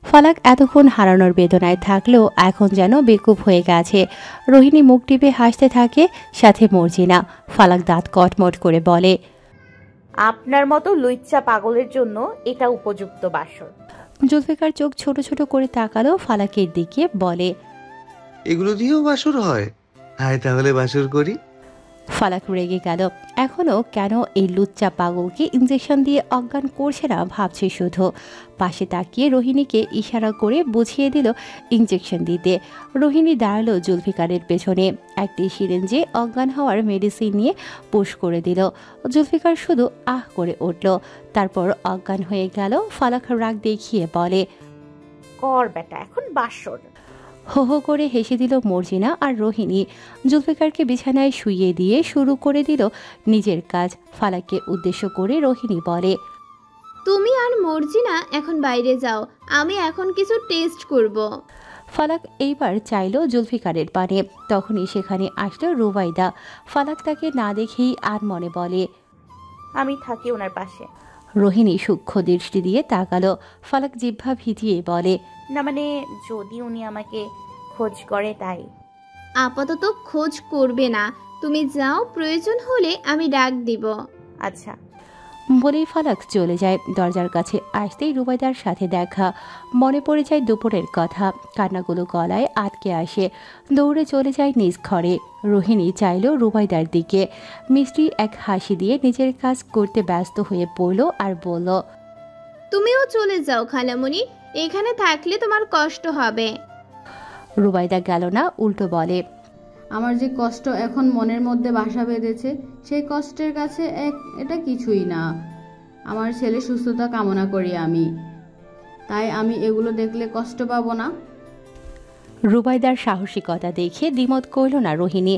ফালাক এতক্ষণ হারানোর বেদনায় থাকলেও এখন যেন বেকুব হয়ে গেছে। রোহিণী মুখ টিপে হাসতে থাকে, সাথে মর্জিনা। ফালাক দাঁত কটমট করে বলে, আপনার মতো লুচ্চা পাগলের জন্য এটা উপযুক্ত বাসর। জুলফিকার চোখ ছোট ছোট করে তাকালো ফালাকের দিকে, বলে, এগুলো দিয়েও বাসর হয়? হায়, তাহলে বাসর করি। ফালাক রেগে গেল। এখনো কেন এই লুচ্চা পাগলকে ইঞ্জেকশন দিয়ে অজ্ঞান করছে না ভাবছে শুধু। পাশে তাকিয়ে রোহিণীকে ইশারা করে বুঝিয়ে দিল ইঞ্জেকশন দিতে। রোহিণী দাঁড়ালো জুলফিকারের পেছনে, একটি সিরিঞ্জে অজ্ঞান হওয়ার মেডিসিন নিয়ে পুশ করে দিল। জুলফিকার শুধু আহ করে উঠল, তারপর অজ্ঞান হয়ে গেল। ফালাক রাগ দেখিয়ে বলে, কর বেটা, এখন বাসর। হো হো করে হেসে দিল মর্জিনা আর রোহিণী। জুলফিকারকে বিছানায় শুইয়ে দিয়ে শুরু করে দিল নিজের কাজ। ফালাককে উদ্দেশ্য করে রোহিণী বলে, তুমি আর মর্জিনা এখন বাইরে যাও, আমি এখন কিছু টেস্ট করব। ফালাক এইবার চাইল জুলফিকারের পানে, তখনই সেখানে আসলো রুবাইদা। ফালাক তাকে না দেখেই আর মনে বলে, আমি থাকি ওনার পাশে। রোহিণী সূক্ষ্ম দৃষ্টি দিয়ে তাকালো। ফালাক জিহ্বা ভিজিয়ে বলে, না মানে যদি উনি আমাকে খোঁজ করে তাই। আপাতত খোঁজ করবে না, তুমি যাও, প্রয়োজন হলে আমি ডাক দিব। আচ্ছা। বলেই ফালাক চলে যায়। দরজার কাছে আসতেই রুবাইদার সাথে দেখা। মনে পড়ে যায় দুপুরের কথা। কান্নাগুলো গলায় আটকে আসে। দৌড়ে চলে যায় নিজ ঘরে। রোহিণী চাইল রুবাইদার দিকে। মিষ্টি এক হাসি দিয়ে নিজের কাজ করতে ব্যস্ত হয়ে পড়ল আর বলল, তুমিও চলে যাও খালামণি, এখানে থাকলে তোমার কষ্ট হবে। রুবাইদা গেল না, উল্টো বলে, আমার যে কষ্ট এখন মনের মধ্যে বাসা বেঁধেছে, সেই কষ্টের কাছে এটা কিছুই না। আমার ছেলে সুস্থতা কামনা করি আমি, তাই আমি এগুলো দেখলে কষ্ট পাবো না। রুবাইদার সাহসিকতা দেখে দ্বিমত করল না রোহিণী।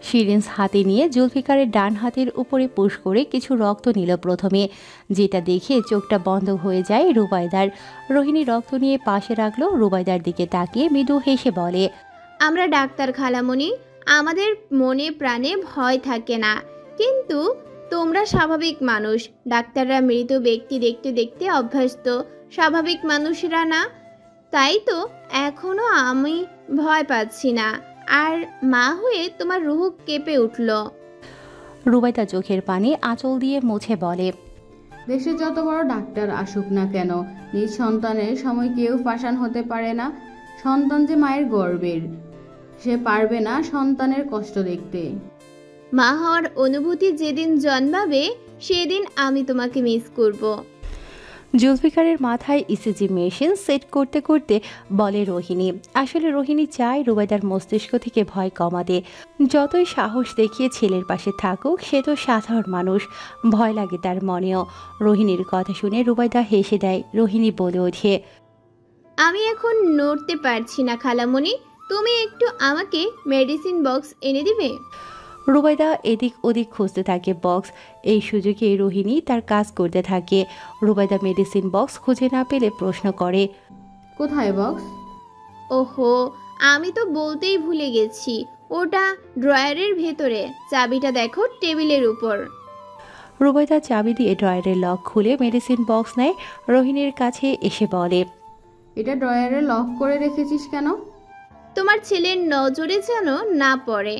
সিরিঞ্জ হাতে নিয়ে জুলফিকারের ডান হাতের উপরে পুশ করে কিছু রক্ত নিল প্রথমে, যেটা দেখে চোখটা বন্ধ হয়ে যায় রুবাইদার। রোহিণী রক্ত নিয়ে পাশে রাখলো। রুবাইদার দিকে তাকিয়ে মৃদু হেসে বলে, আমরা ডাক্তার খালামণি, আমাদের মনে প্রাণে ভয় থাকে না, কিন্তু তোমরা স্বাভাবিক মানুষ। ডাক্তাররা মৃত ব্যক্তি দেখতে দেখতে অভ্যস্ত, স্বাভাবিক মানুষরা না। তাই তো এখনো আমি ভয় পাচ্ছি না, আর মা হয়ে তোমার রুহ কেঁপে উঠল। রুবাইদা চোখের পানি আঁচল দিয়ে মুছে বলে, দেশে যত বড় ডাক্তার আসুক না কেন, নিজ সন্তানের সময় কেউ পাষাণ হতে পারে না। সন্তান যে মায়ের গর্বের, সে পারবে না সন্তানের কষ্ট দেখতে। মা হওয়ার অনুভূতি যেদিন জন্মাবে সেদিন আমি তোমাকে মিস করব। জুলফিকারের মাথায় ইসিজি মেশিন সেট করতে করতে বলে রোহিণী। আসলে রোহিণী চায় রুবাইদার মস্তিষ্ক থেকে ভয় কমাতে। যতই সাহস দেখিয়ে ছেলের পাশে থাকুক, সে তো সাধারণ মানুষ, ভয় লাগে তার মনেও। রোহিণীর কথা শুনে রুবাইদা হেসে দেয়। রোহিণী বলে ওঠে, আমি এখন নড়তে পারছি না খালামণি, তুমি একটু আমাকে মেডিসিন বক্স এনে দিবে? রুবাইদা এদিক ওদিক খুঁজতে থাকে বক্স। এই সুযোগে রোহিণী তার কাজ করতে থাকে। রুবাইদা মেডিসিন বক্স খুঁজে না পেলে প্রশ্ন করে, কোথায় বক্স? ওহো, আমি তো বলতেই ভুলে গেছি, ওটা ড্রয়ারের ভেতরে, চাবিটা দেখো টেবিলের উপর। রুবাইদা চাবি দিয়ে ড্রয়ারের লক খুলে মেডিসিন বক্স নেয়। রোহিণীর কাছে এসে বলে, এটা ড্রয়ারে লক করে রেখেছিস কেন? তোমার ছেলের নজরে যেন না পড়ে,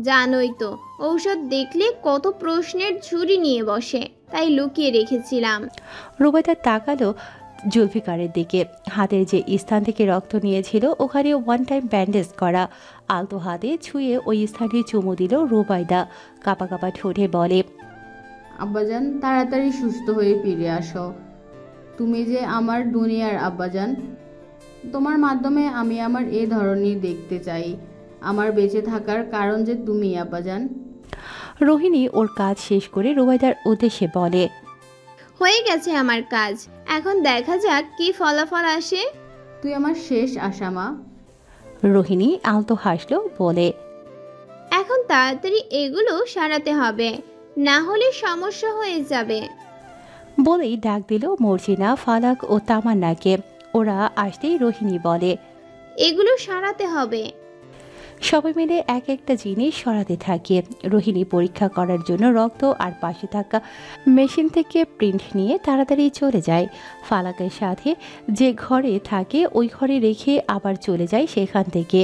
জানোই তো ঔষধ দেখলে কত প্রশ্নের ঝুড়ি নিয়ে বসে, তাই লুকিয়ে রেখেছিলাম। রুবাইদা তাকালো জুলফিকারের দিকে। হাতের যে স্থান থেকে রক্ত নিয়েছিল ওখানে ওয়ান টাইম ব্যান্ডেজ করা। আলতো হাতে ছুঁয়ে ওই স্থানে চুমু দিল রুবাইদা। কাপা কাপা ঠোঁটে বলে, আব্বাজান, তাড়াতাড়ি সুস্থ হয়ে ফিরে আসো। তুমি যে আমার দুনিয়ার আব্বাজান, তোমার মাধ্যমে আমি আমার এ ধরনের দেখতে চাই। আমার বেঁচে থাকার কারণ যে তুমি আব্বাজান। রোহিণী ওর কাজ শেষ করে রুবাইদার উদ্দেশ্যে বলে, হয়ে গেছে আমার কাজ, এখন দেখা যাক কি ফলাফল আসে। তুই আমার শেষ আশা মা। রোহিণী আলতো হাসলো, বলে, এখন তাড়াতাড়ি এগুলো সারাতে হবে, না হলে সমস্যা হয়ে যাবে। বলেই ডাক দিল মর্জিনা, ফালাক ও তামান্নাকে। ওরা আসতেই রোহিণী বলে, এগুলো সারাতে হবে। সবাই মিলে এক একটা জিনিস সরাতে থাকে। রোহিণী পরীক্ষা করার জন্য রক্ত আর পাশে থাকা মেশিন থেকে প্রিন্ট নিয়ে তাড়াতাড়ি চলে যায়। ফালাকের সাথে যে ঘরে থাকে ওই ঘরে রেখে আবার চলে যায় সেখান থেকে।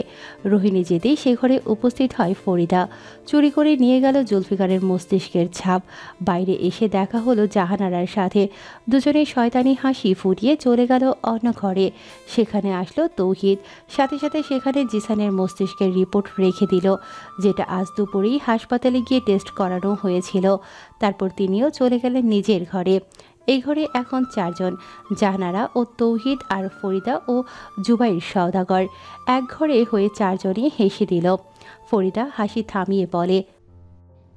রোহিণী যেতেই সে ঘরে উপস্থিত হয় ফরিদা। চুরি করে নিয়ে গেল জুলফিকারের মস্তিষ্কের ছাপ। বাইরে এসে দেখা হলো জাহানারার সাথে। দুজনে শয়তানি হাসি ফুটিয়ে চলে গেল অন্য ঘরে। সেখানে আসলো তৌহিদ, সাথে সাথে সেখানে জিসানের মস্তিষ্কের রিপোর্ট রেখে দিল, যেটা আজ দুপুরেই হাসপাতালে গিয়ে টেস্ট করানো হয়েছিল। তারপর তিনিও চলে গেলেন নিজের ঘরে। এই ঘরে এখন 4 জন, জাহানারা ও তৌহিদ আর ফরিদা ও জুবাইর সওদাগর। এক ঘরে হয়ে 4 জনই হেসে দিল। ফরিদা হাসি থামিয়ে বলে,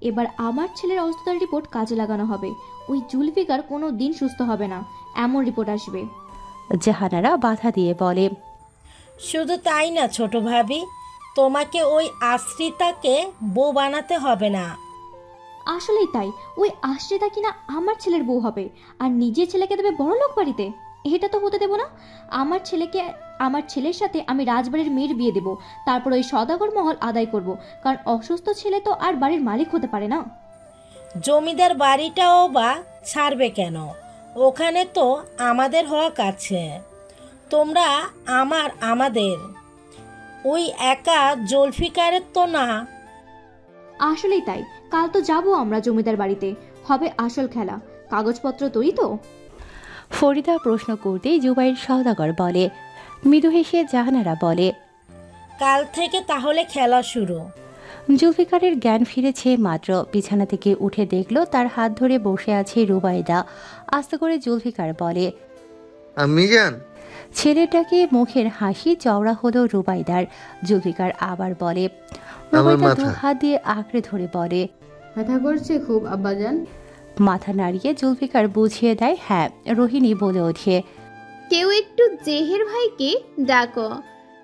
এবার আমার ছেলের অবস্থার রিপোর্ট কাজে লাগানো হবে। ওই জুলফিকার কোনো দিন সুস্থ হবে না, এমন রিপোর্ট আসবে। জাহানারা বাধা দিয়ে বলে, শুধু তাই না ছোট ভাবি, তোমাকে ওই আশ্রিতাকে বউ বানাতে হবে না। আসলেই তাই, ওই আশ্রিতা কিনা আমার ছেলের বউ হবে আর নিজের ছেলেকে দেবে বড়লোক বাড়িতে। এটা তো হতে দেব না। আমার ছেলের সাথে আমি রাজবাড়ির মেয়ের বিয়ে দেব, তারপর ওই সওদাগর মহল আদায় করব, কারণ অসুস্থ ছেলে তো আর বাড়ির মালিক হতে পারে না। জমিদার বাড়িটাও বা ছাড়বে কেন? ওখানে তো আমাদের হক আছে। তোমরা আমাদের, ওই একা জুলফিকারের তো না। আসলেই তাই, কাল তো যাব আমরা জমিদার বাড়িতে, হবে আসল খেলা। কাগজপত্র তৈরি তো? ফরিদা প্রশ্ন করতেই জুবাইর সওদাগর বলে। মৃদু হেসে জাহানারা বলে, কাল থেকে তাহলে খেলা শুরু। জুলফিকারের জ্ঞান ফিরেছে মাত্র। বিছানা থেকে উঠে দেখল তার হাত ধরে বসে আছে রুবাইদা। আস্তে করে জুলফিকার বলে, আমি জান। ছেলেটাকে মুখের হাসি চওড়া হলো রুবাইদার। জুলফিকার আবার বলে, আমার রুবাইদা মাথা। 2 হাত দিয়ে আঁকড়ে ধরে বলে, ব্যথা করছে খুব আব্বাজান? মাথা নাড়িয়ে জুলফিকার বুঝিয়ে দেয় হ্যাঁ। রোহিণী বলে ওঠে, কেউ একটু জেহের ভাইকে ডাকো,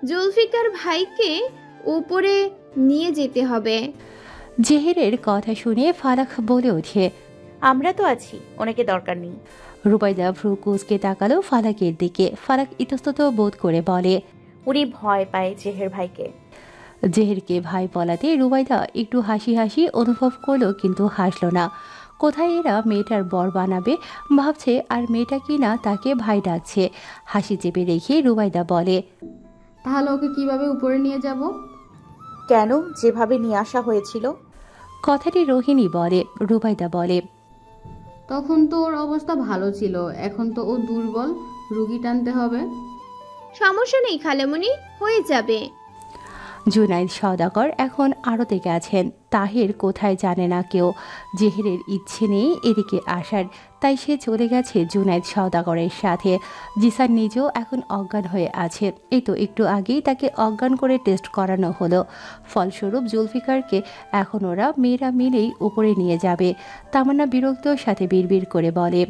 জুলফিকার ভাইকে উপরে নিয়ে যেতে হবে। জেহেরের কথা শুনে ফালাক বলে ওঠে, আমরা তো আছি, ওনাকে দরকার নেই। রুবাইদা ভ্রু কুঁচকে তাকালো ফালাকের দিকে। ফালাক ইতস্তত বোধ করে বলে, উনি ভয় পায় জেহের ভাইকে। জেহেরকে ভাই বলাতে রুবাইদা একটু হাসি হাসি অনুভব করলো, কিন্তু হাসলো না। কোথায় এরা মেয়েটার বর বানাবে ভাবছে, আর মেয়েটা কিনা তাকে ভাই ডাকছে। হাসি চেপে রেখে রুবাইদা বলে, তাহলে ওকে কিভাবে উপরে নিয়ে যাব? কেন, যেভাবে নিয়ে আসা হয়েছিল। কথাটি রোহিণী বলে। রুবাইদা বলে, তখন তো ওর অবস্থা ভালো ছিল, এখন তো ও দুর্বল, রুগী টানতে হবে। সমস্যা নেই খালামণি, হয়ে যাবে। জুনাইদ সওদাগর এখন আড়তে গেছেন। তাহের কোথায় জানে না কেউ। জেহেরের ইচ্ছে নেই এদিকে আসার, তাই সে চলে গেছে জুনাইদ সওদাগরের সাথে। জিসান নিজেও এখন অজ্ঞান হয়ে আছে। এই তো একটু আগেই তাকে অজ্ঞান করে টেস্ট করানো হলো। ফলস্বরূপ জুলফিকারকে এখন ওরা মেয়েরা মিলেই উপরে নিয়ে যাবে। তামান্না বিরক্তর সাথে বিড়বিড় করে বলে,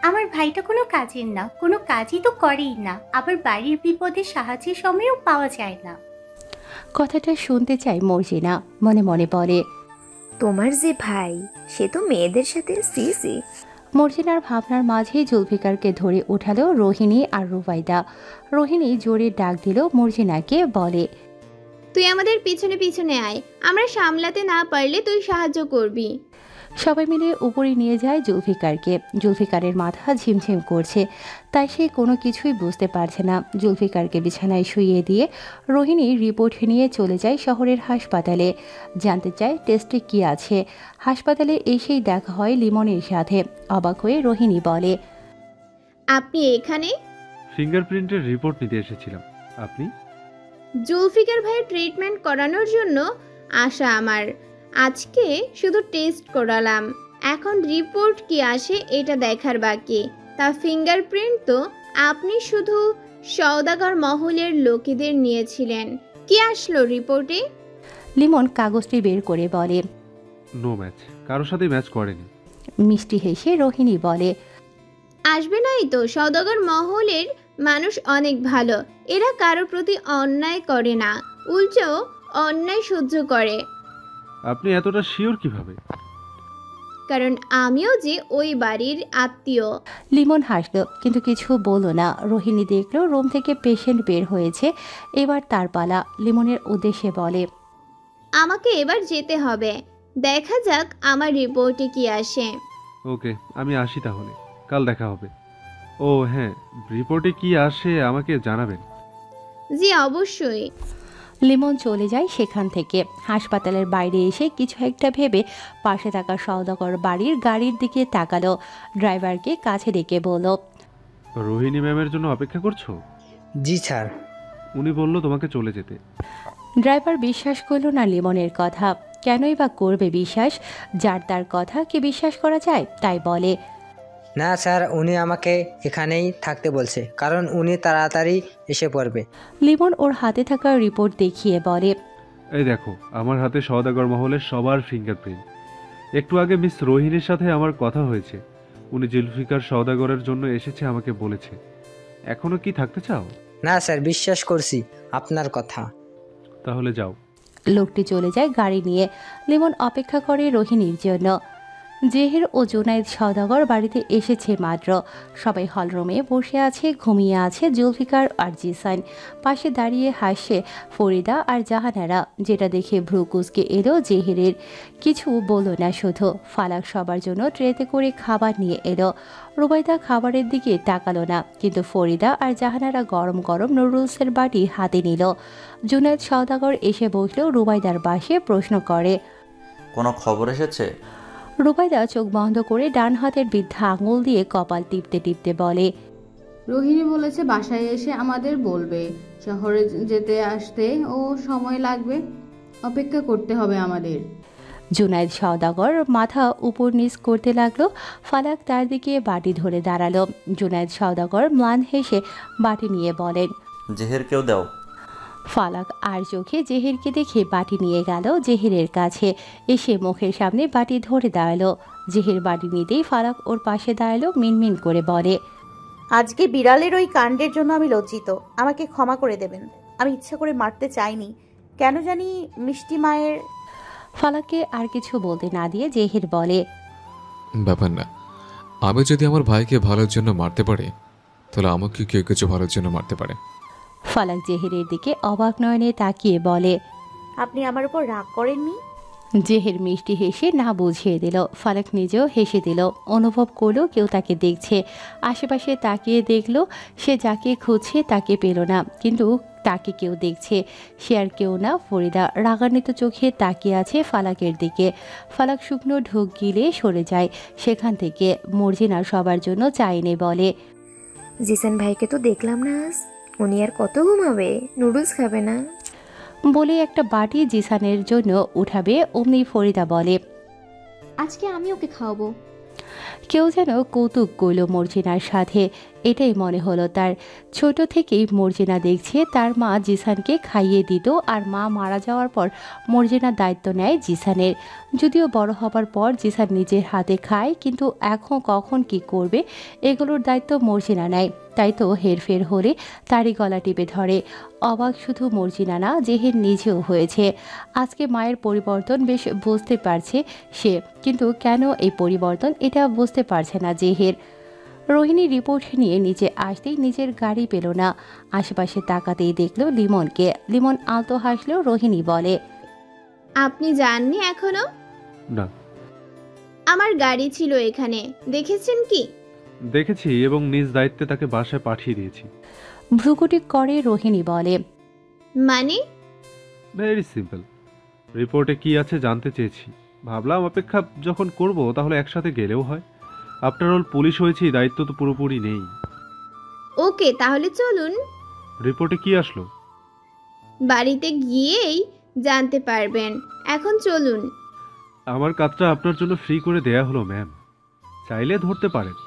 আমার ভাইটা কোনো কাজের না, কোনো কাজই তো করেই না, আবার বাড়ির বিপদে সাহায্যের সময়ও পাওয়া যায় না। কথাটা শুনতে চাই মর্জিনা, মনে মনে বলে, তোমার যে ভাই সে তো মেয়েদের সাথে সিসি। মর্জিনার ভাবনার মাঝেই জুলফিকারকে ধরে উঠালো রোহিণী আর রুবাইদা। রোহিণী জোরে ডাক দিল মর্জিনাকে, বলে, তুই আমাদের পিছনে পিছনে আয়, আমরা সামলাতে না পারলে তুই সাহায্য করবি। সবাই মিলে উপরে নিয়ে যায় জুলফিকারকে। জুলফিকারের মাথা ঝিমঝিম করছে, তাই সে কোনো কিছুই বুঝতে পারছে না। জুলফিকারকে বিছানায় শুইয়ে দিয়ে রোহিণী রিপোর্ট নিয়ে চলে যায় শহরের হাসপাতালে। জানতে চায় টেস্টে কি আছে। হাসপাতালে এসেই দেখা হয় লিমনের সাথে। অবাক হয়ে রোহিণী বলে, আপনি এখানে? ফিঙ্গারপ্রিন্টের রিপোর্ট নিতে এসেছিলাম। আপনি? জুলফিকার ভাইয়ের ট্রিটমেন্ট করানোর জন্য আসা আমার। আজকে শুধু টেস্ট করালাম, এখন রিপোর্ট কি আসে এটা দেখার বাকি। তা ফিঙ্গারপ্রিন্ট তো আপনি শুধু সওদাগর মহলের লোকেদের নিয়েছিলেন, কি আসলো রিপোর্টে? লিমন কাগজটি বের করে বলে, নো ম্যাচ, কারোর সাথে ম্যাচ করেনি। মিষ্টি হেসে রোহিণী বলে, আসবে নাই তো, সওদাগর মহলের মানুষ অনেক ভালো, এরা কারোর প্রতি অন্যায় করে না, উল্টো অন্যায় সহ্য করে। আপনি এতটা শিওর কিভাবে? কারণ আমিও যে ওই বাড়ির আত্মীয়। লিমন হাসলো কিন্তু কিছু বলল না। রোহিণী দেখলো রুম থেকে পেশেন্ট বের হয়েছে, এবার তার পালা। লিমনের উদ্দেশ্যে বলে, আমাকে এবার যেতে হবে, দেখা যাক আমার রিপোর্টে কি আসে। ওকে, আমি আসি তাহলে, কাল দেখা হবে। ও হ্যাঁ, রিপোর্টে কি আসে আমাকে জানাবেন। জি অবশ্যই। লিমন চলে যায় সেখান থেকে। হাসপাতালের বাইরে এসে কিছু একটা ভেবে পাশে থাকা সওদাগর বাড়ির গাড়ির দিকে তাকালো। ড্রাইভারকে কাছে ডেকে বলল, রোহিণী ম্যামের জন্য অপেক্ষা করছো? জি স্যার। উনি বলল তোমাকে চলে যেতে। ড্রাইভার বিশ্বাস করল না লিমনের কথা। কেনই বা করবে বিশ্বাস? যার তার কথা কি বিশ্বাস করা যায়? তাই বলে, না স্যার, উনি আমাকে এখানেই থাকতে বলছে, কারণ উনি তাড়াতাড়ি এসে পড়বে। লিমন ওর হাতে থাকা রিপোর্ট দেখিয়ে বলে, এই দেখো, আমার হাতে সওদাগর মহলের সবার ফিঙ্গারপ্রিন্ট। একটু আগে মিস রোহিণীর সাথে আমার কথা হয়েছে। উনি জুলফিকার সওদাগরের জন্য এসেছে আমাকে বলেছে। এখনো কি থাকতে চাও? না স্যার, বিশ্বাস করছি আপনার কথা। তাহলে যাও। লোকটি চলে যায় গাড়ি নিয়ে। লিমন অপেক্ষা করে রোহিণীর জন্য। জেহের ও জুনায়েদ সওদাগর বাড়িতে এসেছে মাত্র। সবাই হলরুমে বসে আছে, ঘুমিয়ে আছে জুলফিকার আর জিসান। পাশে দাঁড়িয়ে হাসছে ফরিদা আর জাহানারা, যেটা দেখে ভ্রু কুঁচকে এলো জেহেরের। কিছু বলল না শুধু। ফালাক সবার জন্য ট্রেতে করে খাবার নিয়ে এলো। রুবাইদা খাবারের দিকে তাকালো না, কিন্তু ফরিদা আর জাহানারা গরম গরম নুডলসের বাটি হাতে নিল। জুনায়েদ সওদাগর এসে বসলেও রুবাইদার পাশে প্রশ্ন করে, কোনো খবর এসেছে? রুবাইদা চোখ বন্ধ করে ডান হাতের বৃদ্ধা আঙুল দিয়ে কপাল টিপতে টিপতে বলে, রোহিণী বলেছে বাসায় এসে আমাদের বলবে। শহরে যেতে আসতে ও সময় লাগবে, অপেক্ষা করতে হবে আমাদের। জুনায়েদ সওদাগর মাথা উপর নিচ করতে লাগলো। ফালাক তার দিকে বাটি ধরে দাঁড়ালো। জুনায়েদ সওদাগর ম্লান হেসে বাটি নিয়ে বলেন, জেহেরকেও দাও। ফালাক আর চোখে জেহেরকে দেখে বাটি নিয়ে গেল জেহেরের কাছে। এসে মুখের সামনে বাটি ধরে দাঁড়ালো। জেহের বাটি নিতেই ফালাক ওর পাশে দাঁড়ালো, মিনমিন করে বলে, আজকে বিড়ালের ওই কাণ্ডের জন্য আমি লজ্জিত, আমাকে ক্ষমা করে দেবেন। আমি ইচ্ছা করে মারতে চাইনি, কেন জানি মিষ্টি মায়ের। ফালাককে আর কিছু বলতে না দিয়ে জেহের বলে, ব্যাপার না, আমি যদি আমার ভাইকে ভালোর জন্য মারতে পারি, তাহলে আমাকে কেউ কিছু ভালোর জন্য মারতে পারে। ফালাক জেহেরের দিকে অবাক নয়নে তাকিয়ে বলে, আপনি আমার উপর রাগ করেননি? জেহের মিষ্টি হেসে না বুঝিয়ে দিল। ফালাক নিজেও হেসে দিল। অনুভব করলো কেউ তাকে দেখছে। আশেপাশে তাকিয়ে দেখলো সে যাকে খুঁজছে তাকে পেল না, কিন্তু তাকে কেউ দেখছে। সে আর কেউ না, ফরিদা রাগান্বিত চোখে তাকিয়ে আছে ফালাকের দিকে। ফালাক শুকনো ঢোক গিলে সরে যায় সেখান থেকে। মর্জিনা সবার জন্য চা এনে বলে, জিসান ভাইকে তো দেখলাম না আজ, উনি আর কত ঘুমাবে? নুডলস খাবে না? বলে একটা বাটি জিসানের জন্য উঠাবে, অমনি ফরিদা বলে, আজকে আমি ওকে খাওয়াবো। কেউ যেন কৌতুক করল মর্জিনার সাথে। এটাই মনে হলো তার। ছোট থেকেই মর্জিনা দেখছে তার মা জিসানকে খাইয়ে দিত, আর মা মারা যাওয়ার পর মর্জিনার দায়িত্ব নেয় জিসানের। যদিও বড় হবার পর জিসান নিজের হাতে খায়, কিন্তু এখন কখন কি করবে এগুলোর দায়িত্ব মর্জিনা নেয়। তাই তো হেরফের হলে তারই গলা টিপে ধরে। অবাক শুধু মর্জিনা না, জেহের নিজেও হয়েছে। আজকে মায়ের পরিবর্তন বেশ বুঝতে পারছে সে, কিন্তু কেন এই পরিবর্তন এটা বুঝতে পারছে না জেহের। রোহিণী রিপোর্ট নিয়ে নিচে আসতেই নিজের গাড়ি পেল না। আশেপাশে তাকাতেই দেখলো লিমনকে। লিমন আলতো হাসলেও রোহিণী বলে, আপনি যাননি এখনো? না। আমার গাড়ি ছিল এখানে, দেখেছেন কি? দেখেছি, এবং নিজ দায়িত্বে তাকে বাসায় পাঠিয়ে দিয়েছি। ভ্রুকুটি করে রোহিণী বলে, মানে? ভেরি সিম্পল, রিপোর্টে কি আছে জানতে চেয়েছি। ভাবলাম অপেক্ষা যখন করব তাহলে একসাথে গেলেও হয়। আফটার অল পুলিশ হয়েছি, দায়িত্ব তো পুরোপুরি নেই। ওকে, তাহলে চলুন। রিপোর্টে কি আসলো? বাড়িতে গিয়েই জানতে পারবেন, এখন চলুন। আমার কাজটা আপনার জন্য ফ্রি করে দেয়া হলো ম্যাম, চাইলে ধরতে পারেন।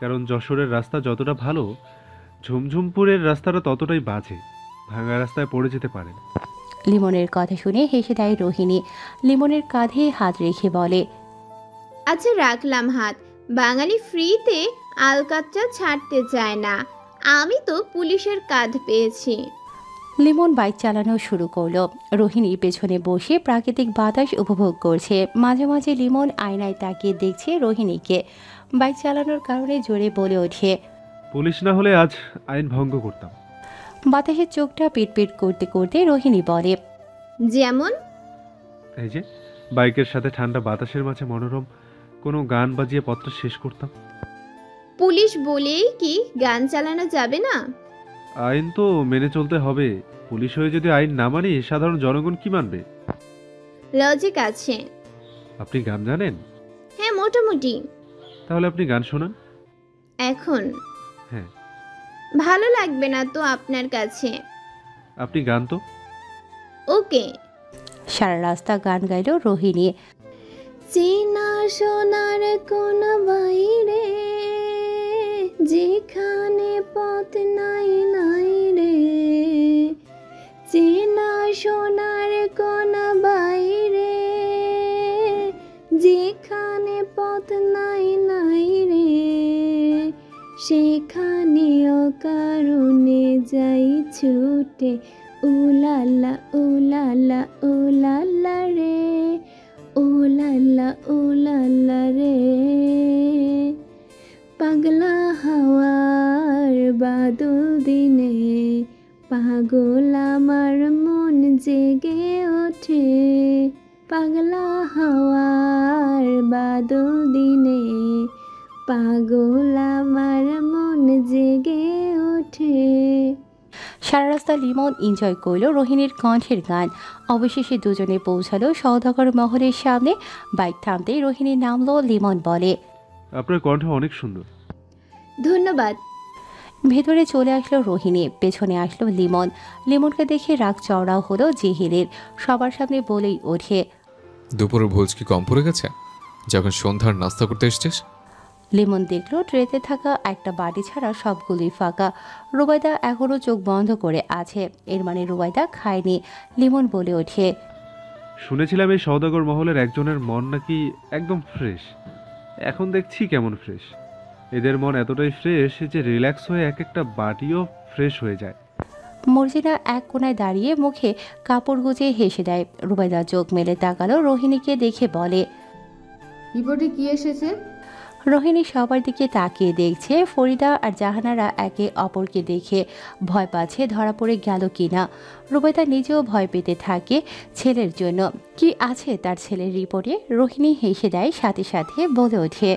কারণ যশোরের রাস্তা যতটা ভালো, ঝুমঝুমপুরের রাস্তাটা ততটাই বাজে। ভাঙা রাস্তায় পড়ে যেতে পারেন। লিমনের কথা শুনে হেসে দেয় রোহিণী। লিমনের কাঁধে হাত রেখে বলে, আচ্ছা রাখলাম হাত। বাঙালি ফ্রিতে আলকাতরা ছাড়তে চায় না, আমি তো পুলিশের কাঁধ পেয়েছি। লিমন বাইক চালানো শুরু করলো। রোহিণী পেছনে বসে প্রাকৃতিক বাতাস উপভোগ করছে। মাঝে মাঝে লিমন আয়নায় তাকিয়ে দেখছে রোহিণীকে। বাইক চালানোর কারণে জোরে বলে ওঠে, পুলিশ না হলে আজ আইন ভঙ্গ করতাম। বাতাসের চোখটা পিটপিট করতে করতে রোহিণী বলে, যেমন? এই যে বাইকের সাথে ঠান্ডা বাতাসের মাঝে মনোরম কোনো গান বাজিয়ে পত্র শেষ করতাম। পুলিশ বলেই কি গান চালানো যাবে না? আইন তো মেনে চলতে হবে। পুলিশ হয়ে যদি আইন না মানি সাধারণ জনগণ কি মানবে? লজিক আছে। আপনি গান জানেন? হ্যাঁ, মোটামুটি। তাহলে আপনি গান শোনান। এখন? হ্যাঁ। ভালো লাগবে না তো আপনার কাছে। আপনি গান তো। ওকে। সারা রাস্তা গান গাইল রোহিণী। চেনা সোনার কোন বাইরে, যেখানে পথ নাই নাই রে, চেনা সোনার কোন বাইরে, যেখানে পথ নাই নাই রে, সেখানে অকারণে যাই ছুটে, উলালা উলালা উলালা রে, উলালা উলালা রে। পাগলা হাওয়ার বাদল দিনে, পাগল আমার মন জেগে ওঠে, পাগলা হাওয়ার বাদল দিনে, পাগল আমার মন জেগে ওঠে। সারা রাস্তা লিমন এনজয় করলো রোহিণীর কণ্ঠের গান। অবশেষে দুজনে পৌঁছালো সওদাগর মহলের সামনে। বাইক থামতেই রোহিণী নামলো। লিমন বলে, আপনার কণ্ঠ অনেক সুন্দর। ধন্যবাদ। ভেতরে চলে আসলো রোহিণী, পেছনে আসলো লিমন। লিমনকে দেখে রাগ চওড়া হলো জেহিরের। সবার সামনে বলেই ওঠে, দুপুরের ভোজ কি কম পড়ে গেছে যখন সন্ধ্যার নাস্তা করতে এসছিস? লিমন দেখলো ট্রেতে থাকা একটা বাটি ছাড়া সবগুলোই ফাঁকা। রুবাইদা এখনও চোখ বন্ধ করে আছে। এর মানে রুবাইদা খায়নি। লিমন বলে ওঠে, শুনেছিলাম এই সওদাগর মহলের একজনের মন নাকি একদম ফ্রেশ। এখন দেখছি কেমন ফ্রেশ। এদের মন এতটাই ফ্রেশ যে রিল্যাক্স হয়ে এক একটা বাটিও ফ্রেশ হয়ে যায়। মর্জিনা এক কোনায় দাঁড়িয়ে মুখে কাপড় গুজে হেসে দেয়। রুবাইদা চোখ মেলে তাকালো রোহিণীকে দেখে বলে, রিপোর্টে কি এসেছে? রোহিণী সবার দিকে তাকিয়ে দেখছে। ফরিদা আর জাহানারা একে অপরকে দেখে ভয় পাচ্ছে ধরা পড়ে গেল কিনা। রুবাইদা নিজেও ভয় পেতে থাকে ছেলের জন্য। কি আছে তার ছেলের রিপোর্টে? রোহিণী হেসে দেয়, সাথে সাথে বলে ওঠে,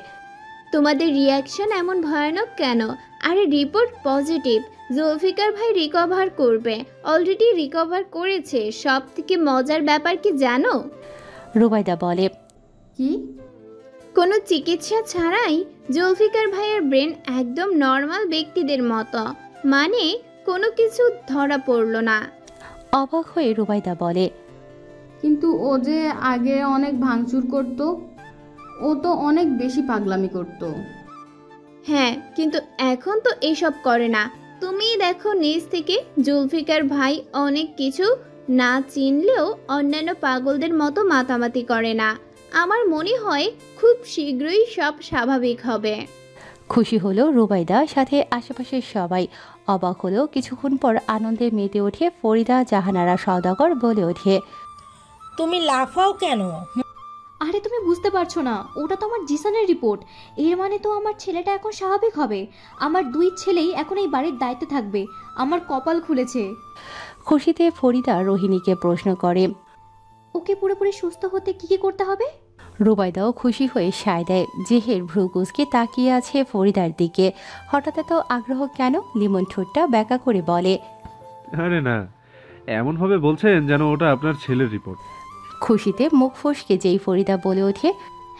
তোমাদের রিয়াকশন এমন ভয়ানক কেন? আরে রিপোর্ট পজিটিভ। জুলফিকার ভাই রিকভার করবে, অলরেডি রিকভার করেছে। সব থেকে মজার ব্যাপার কি জানো? রুবাইদা বলে, কি? কোনো চিকিৎসা ছাড়াই জুলফিকার ভাইয়ের ব্রেন একদম নর্মাল ব্যক্তিদের মতো, মানে কোনো কিছু ধরা পড়লো না। অবাক হয়ে রুবাইদা বলে, কিন্তু ও যে আগে অনেক ভাঙচুর করত, ও তো অনেক বেশি পাগলামি করত। হ্যাঁ, কিন্তু এখন তো এইসব করে না। তুমিই দেখো নিজ থেকে, জুলফিকার ভাই অনেক কিছু না চিনলেও অন্যান্য পাগলদের মতো মাতামাতি করে না। আমার মনে হয় খুব শীঘ্রই সব স্বাভাবিক হবে। খুশি হলো রুবাইদা, সাথে আশেপাশের সবাই। অবাক হলো কিছুক্ষণ পর আনন্দে মেতে ওঠে ফরিদা, জাহানারা, সওদাগর বলে ওঠে, তুমি লাফাও কেন? আরে তুমি বুঝতে পারছো না, ওটা তো আমার জিসানের রিপোর্ট। এর মানে তো আমার ছেলেটা এখন স্বাভাবিক হবে। আমার দুই ছেলেই এখন এই বাড়ির দায়িত্বে থাকবে। আমার কপাল খুলেছে। খুশিতে ফরিদা রোহিণীকে প্রশ্ন করে, ওকে পুরোপুরি সুস্থ হতে কি কি করতে হবে? রুবাইদাও খুশি হয়ে সায় দেয়। জেহের ভ্রুকুচকে তাকিয়ে আছে ফরিদার দিকে। হঠাৎ এত আগ্রহ কেন? লিমন ঠোঁটটা ব্যাকা করে বলে, আরে না, এমনভাবে বলছেন যেন ওটা আপনার ছেলের রিপোর্ট। খুশিতে মুখ ফসকে যেই ফরিদা বলে ওঠে,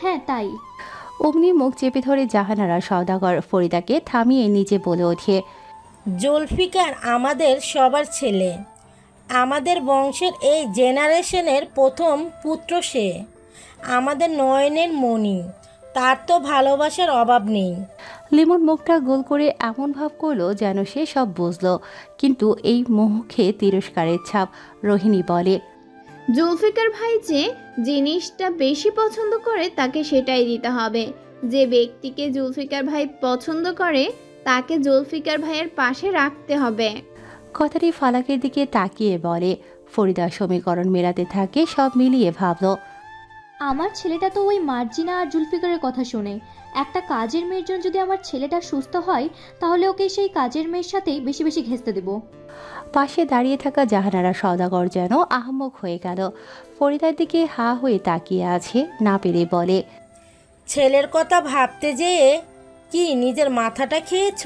হ্যাঁ তাই। অমনি মুখ চেপে ধরে জাহানারা। সওদাগর ফরিদাকে থামিয়ে নিজে বলে ওঠে, জুলফিকার আমাদের সবার ছেলে। আমাদের বংশের এই জেনারেশনের প্রথম পুত্র সে। আমাদের নয়নের মণি। তার তো ভালোবাসার অভাব নেই। লিমন মুখটা গোল করে এমন ভাব করলো যেন সে সব বুঝলো, কিন্তু এই মুখে তিরস্কারের ছাপ। রোহিণী বলে, জুলফিকার ভাই যে জিনিসটা বেশি পছন্দ করে তাকে সেটাই দিতে হবে। যে ব্যক্তিকে জুলফিকার ভাই পছন্দ করে তাকে জুলফিকার ভাইয়ের পাশে রাখতে হবে। কথাটি ফালাকের দিকে তাকিয়ে বলে। ফরিদা সমীকরণ মেলাতে থাকে, সব মিলিয়ে ভাবল। আমার ছেলেটা তো ওই মার্জিনা আর জুলফিকারের কথা শুনে। একটা কাজের মেয়ের জন্য যদি আমার ছেলেটা সুস্থ হয়, তাহলে ওকে সেই কাজের মেয়ের সাথেই বেশি বেশি ঘেঁচতে দেব। পাশে দাঁড়িয়ে থাকা জাহানারা সওদাগর যেন আহম্মক হয়ে গেল। ফরিদার দিকে হা হয়ে তাকিয়ে আছে, না পেরে বলে, ছেলের কথা ভাবতে যেয়ে কি নিজের মাথাটা খেয়েছ?